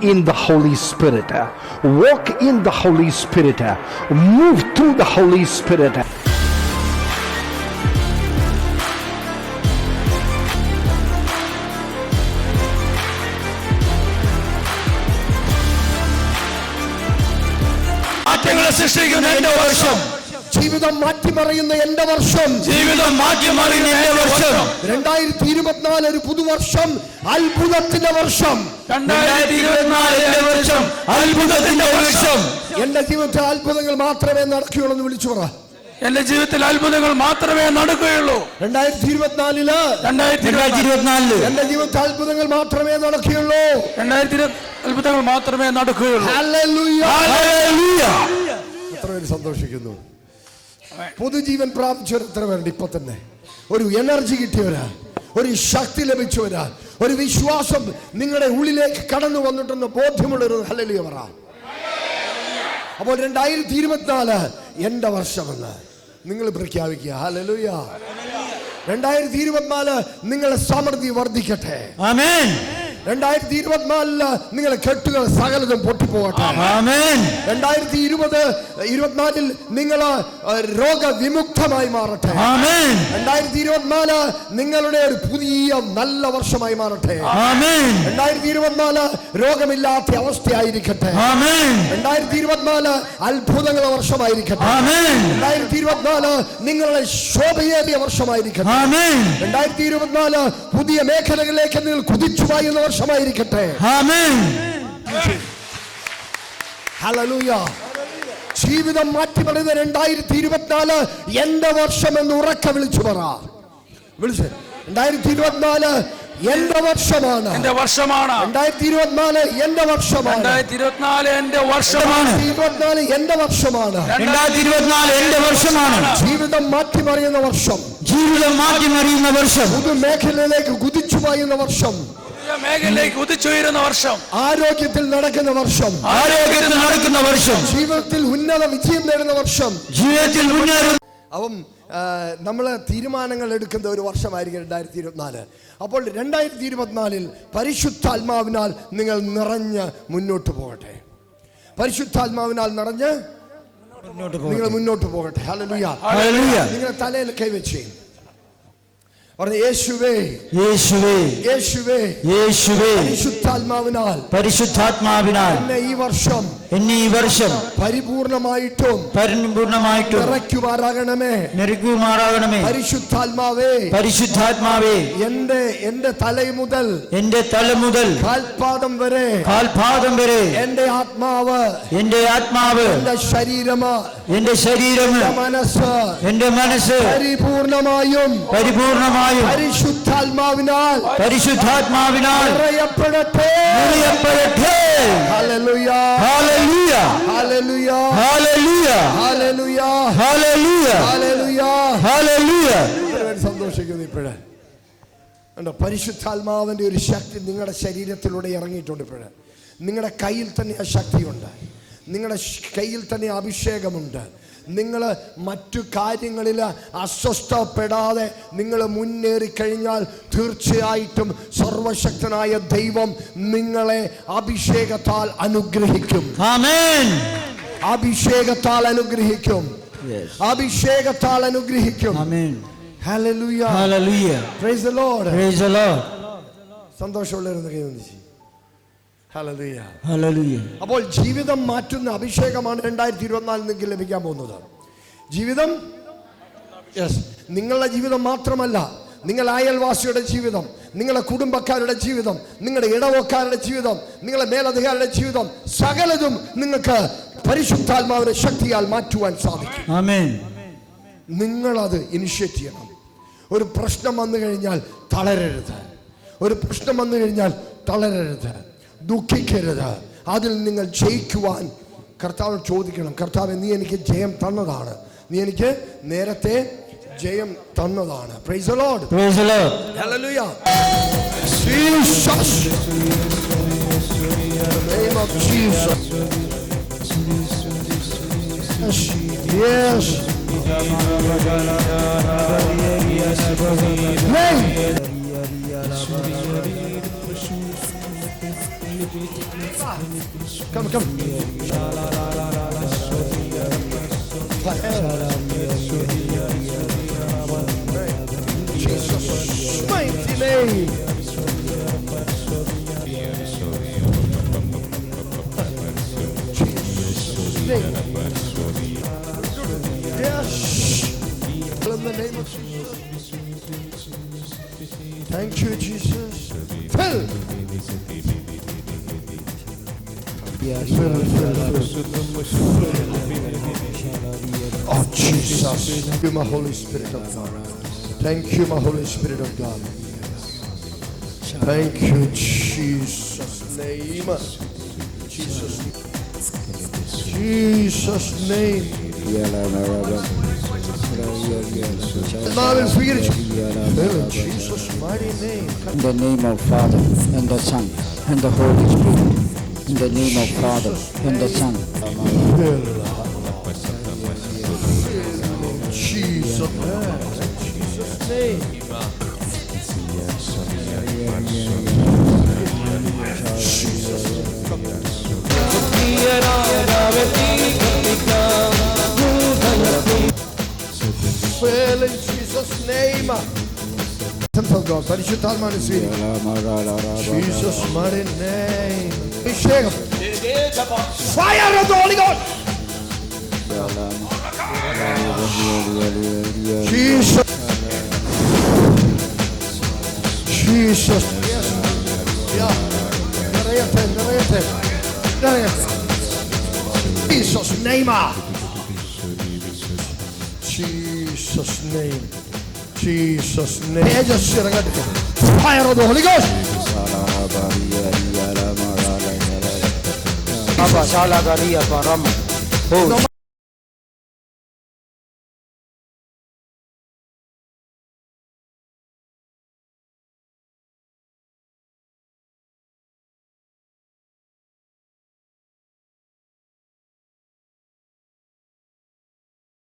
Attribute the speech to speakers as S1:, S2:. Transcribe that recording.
S1: in the Holy Spirit. Walk in the Holy Spirit. Move through the Holy Spirit.
S2: സൃഷ്ടിക്കുന്ന എന്റെ വർഷം,
S3: ജീവിതം മാറ്റിമറിയുന്ന എന്റെ വർഷം,
S2: ജീവിതം മാറ്റിമറിയുന്ന എന്റെ വർഷം,
S3: 2024 ഒരു പുതുവർഷം, അത്ഭുതത്തിന്റെ വർഷം.
S2: 2024 എന്റെ വർഷം, അത്ഭുതത്തിന്റെ വർഷം.
S3: എന്റെ ജീവിതത്തിൽ അത്ഭുതങ്ങൾ മാത്രമേ നടക്കുകയുള്ളൂ എന്ന് വിളിച്ചു പറ.
S2: എന്റെ ജീവിതത്തിൽ അത്ഭുതങ്ങൾ മാത്രമേ നടക്കുകയുള്ളൂ.
S3: 2024 എന്റെ ജീവിതത്തിൽ അത്ഭുതങ്ങൾ മാത്രമേ നടക്കുകയുള്ളൂ.
S2: 2020 അത്ഭുതങ്ങൾ മാത്രമേ നടക്കുകയുള്ളൂ.
S3: Hallelujah,
S2: hallelujah.
S3: എത്ര പേര് സന്തോഷിക്കുന്നു? പുതുജീവൻ പ്രാപിച്ചവർ എത്ര പേരുണ്ട്? ഇപ്പൊ തന്നെ ഒരു എനർജി കിട്ടിയവരാ, ഒരു ശക്തി ലഭിച്ചവരാ, ഒരു വിശ്വാസം നിങ്ങളുടെ ഉള്ളിലേക്ക് കടന്നു വന്നിട്ടെന്ന് ബോധ്യമുള്ളൊരു ഹല്ലേലൂയ പറ. അപ്പോൾ 2024 എന്റെ വർഷമെന്ന് നിങ്ങൾ പ്രഖ്യാപിക്കുക. ഹല്ലേലൂയ. 2024 നിങ്ങളുടെ സമൃദ്ധി വർദ്ധിക്കട്ടെ.
S2: ആമേൻ.
S3: 2024 നിങ്ങളെ കെട്ടുകൾ സകലതും പൊട്ടിപ്പോകട്ടെ.
S2: ആമേൻ.
S3: 2024 നിങ്ങൾ രോഗവിമുക്തമായി മാറട്ടെ.
S2: ആമേൻ.
S3: 2024 നിങ്ങളുടെ ഒരു പുതിയ നല്ല വർഷമായി മാറട്ടെ.
S2: ആമേൻ.
S3: 2024 രോഗമില്ലാത്ത അവസ്ഥയായിരിക്കട്ടെ.
S2: ആമേൻ.
S3: 2024 അത്ഭുതങ്ങളുടെ വർഷമായിരിക്കട്ടെ.
S2: ആമേൻ.
S3: 2024 നിങ്ങളുടെ ശോഭയേറിയ വർഷമായിരിക്കട്ടെ.
S2: ആമേൻ.
S3: 2024 പുതിയ മേഖലകളിലേക്ക് നിങ്ങൾ കുതിച്ചു പായുന്ന വർഷമായിരിക്കട്ടെ.
S2: ആമേൻ.
S3: ഹല്ലേലൂയ. ജീവിതം മാറ്റിമറിയുന്ന 2024 എന്റെ വർഷം എന്ന് ഉറക്കെ വിളിച്ചു പറ. വിളിച്ച് 2024 എന്റെ വർഷമാണ്.
S2: എന്റെ വർഷമാണ്.
S3: 2024 എന്റെ വർഷമാണ്.
S2: 2024 എന്റെ വർഷമാണ്.
S3: 2024 എന്റെ വർഷമാണ്.
S2: 2024 എന്റെ വർഷമാണ്.
S3: ജീവിതം മാറ്റിമറിയുന്ന വർഷം,
S2: ജീവിതം മാറ്റിമറിയുന്ന വർഷം,
S3: പുതു മേഖലയിലേക്ക് കുതിച്ചു പായുന്ന വർഷം,
S2: മേഖലയിലേക്ക് ഉദിച്ചുയരുന്ന വർഷം,
S3: ആരോഗ്യത്തിൽ നടക്കുന്ന വർഷം,
S2: ആരോഗ്യത്തിൽ നടക്കുന്ന വർഷം,
S3: ജീവിതത്തിൽ ഉന്നത വിജയം നേടുന്ന വർഷം,
S2: ജീവിതത്തിൽ മുന്നേറുന്ന.
S3: അപ്പം നമ്മൾ തീരുമാനങ്ങൾ എടുക്കുന്ന ഒരു വർഷമായിരിക്കും 2024. അപ്പോൾ 2024 പരിശുദ്ധാത്മാവിനാൽ നിങ്ങൾ നിറഞ്ഞ് മുന്നോട്ട് പോകട്ടെ. പരിശുദ്ധാത്മാവിനാൽ നിറഞ്ഞ് നിങ്ങൾ മുന്നോട്ട് പോകട്ടെ. ഹല്ലേലൂയ. നിങ്ങളുടെ തലയിൽ കൈവച്ച് പറഞ്ഞു, യേശുവേ,
S2: യേശുവേ,
S3: യേശുവേ,
S2: യേശുവേ,
S3: പരിശുദ്ധാത്മാവിനാൽ,
S2: പരിശുദ്ധാത്മാവിനാൽ
S3: എന്നെ ഈ വർഷം
S2: പരിപൂർണമായിട്ടും
S3: നിറയ്ക്കുമാറാകണമേ. പരിശുദ്ധാത്മാവേ,
S2: പരിശുദ്ധാത്മാവേ,
S3: എന്റെ തല മുതൽ കാൽപാദം വരെ എന്റെ ആത്മാവ്,
S2: എന്റെ ശരീരം, എന്റെ മനസ്സ്
S3: പരിപൂർണമായും പരിശുദ്ധാത്മാവിനാൽ നിറയപ്പെടട്ടെ. ഹല്ലേലൂയ, ഹല്ലേലൂയ, ഹല്ലേലൂയ, ഹല്ലേലൂയ, ഹല്ലേലൂയ, ഹല്ലേലൂയ, ഹല്ലേലൂയ. സന്തോഷിക്കുന്നു ഇപ്പോഴേ. പരിശുദ്ധാത്മാവിന്റെ ഒരു ശക്തി നിങ്ങളുടെ ശരീരത്തിലൂടെ ഇറങ്ങിയിട്ടുണ്ട്. ഇപ്പോഴേ നിങ്ങളുടെ കയ്യിൽ തന്നെ ആ ശക്തിയുണ്ട്, നിങ്ങളുടെ കയ്യിൽ തന്നെ അഭിഷേകമുണ്ട്. നിങ്ങൾ മറ്റു കാര്യങ്ങളിൽ അസ്വസ്ഥപ്പെടാതെ നിങ്ങൾ മുന്നേറിക്കഴിഞ്ഞാൽ തീർച്ചയായിട്ടും സർവശക്തനായ ദൈവം നിങ്ങളെ അഭിഷേകത്താൽ അനുഗ്രഹിക്കും.
S2: ആമേൻ.
S3: അഭിഷേകത്താൽ അനുഗ്രഹിക്കും. അഭിഷേകത്താൽ അനുഗ്രഹിക്കും.
S2: ആമേൻ.
S3: ഹല്ലേലൂയ,
S2: ഹല്ലേലൂയ.
S3: Praise the lord,
S2: praise the lord.
S3: സന്തോഷമുള്ളവരെന്ന് കൈവന്നിച്ച്. ഹല്ലേലൂയ,
S2: ഹല്ലേലൂയ.
S3: അപ്പോൾ ജീവിതം മാറ്റുന്ന അഭിഷേകമാണ് 2024 നിങ്ങൾക്ക് ലഭിക്കാൻ പോകുന്നത്. ജീവിതം, നിങ്ങളുടെ ജീവിതം മാത്രമല്ല, നിങ്ങളുടെ അയൽവാസിയുടെ ജീവിതം, നിങ്ങളുടെ കുടുംബക്കാരുടെ ജീവിതം, നിങ്ങളുടെ ഇടവക്കാരുടെ ജീവിതം, നിങ്ങളുടെ മേലധികാരിയുടെ ജീവിതം, സകലതും നിങ്ങൾക്ക് പരിശുദ്ധാത്മാവിന്റെ ശക്തിയാൽ മാറ്റുവാൻ സാധിക്കും.
S2: ആമേൻ.
S3: നിങ്ങളത് ഇനിഷ്യേറ്റ് ചെയ്യണം. ഒരു പ്രശ്നം വന്നു കഴിഞ്ഞാൽ തളരരുത്. ഒരു പ്രശ്നം വന്നു കഴിഞ്ഞാൽ തളരരുത്, ദുഃഖിക്കരുത്. അതിൽ നിങ്ങൾ ജയിക്കുവാൻ കർത്താവ് ചോദിക്കണം. കർത്താവ്, നീ എനിക്ക് ജയം തന്നതാണ്, നീ എനിക്ക് നേരത്തെ ജയം തന്നതാണ്. Price the lord,
S2: praise the Lord,
S3: hallelujah. Jesus, name of Jesus. Yes. Come, come. Jesus' mighty name. Jesus' name. Yes. In the name of Jesus. Thank you, Jesus. Fill. Oh, Jesus. Thank you, my Holy Spirit of God. Thank you, my Holy Spirit of God. Thank you, Jesus' name. Jesus' name. Fill Jesus' mighty name.
S4: In the name of Father, and the Son, and the Holy Spirit. In the name of Father, and the Son.
S3: Jesus' name. Fill in Jesus' name. Of God, പരിശുദ്ധാത്മാവിനെ സ്വീകരിക്കുക. Jesus' mighty name. അഭിഷേകം. Fire of the Holy Ghost. Jesus. Jesus. Yes. Yeah. നിറയട്ടെ. Jesus' name. Jesus' name. Jesus' name. Fire of the Holy Ghost.
S4: Baba Shala Garia Param.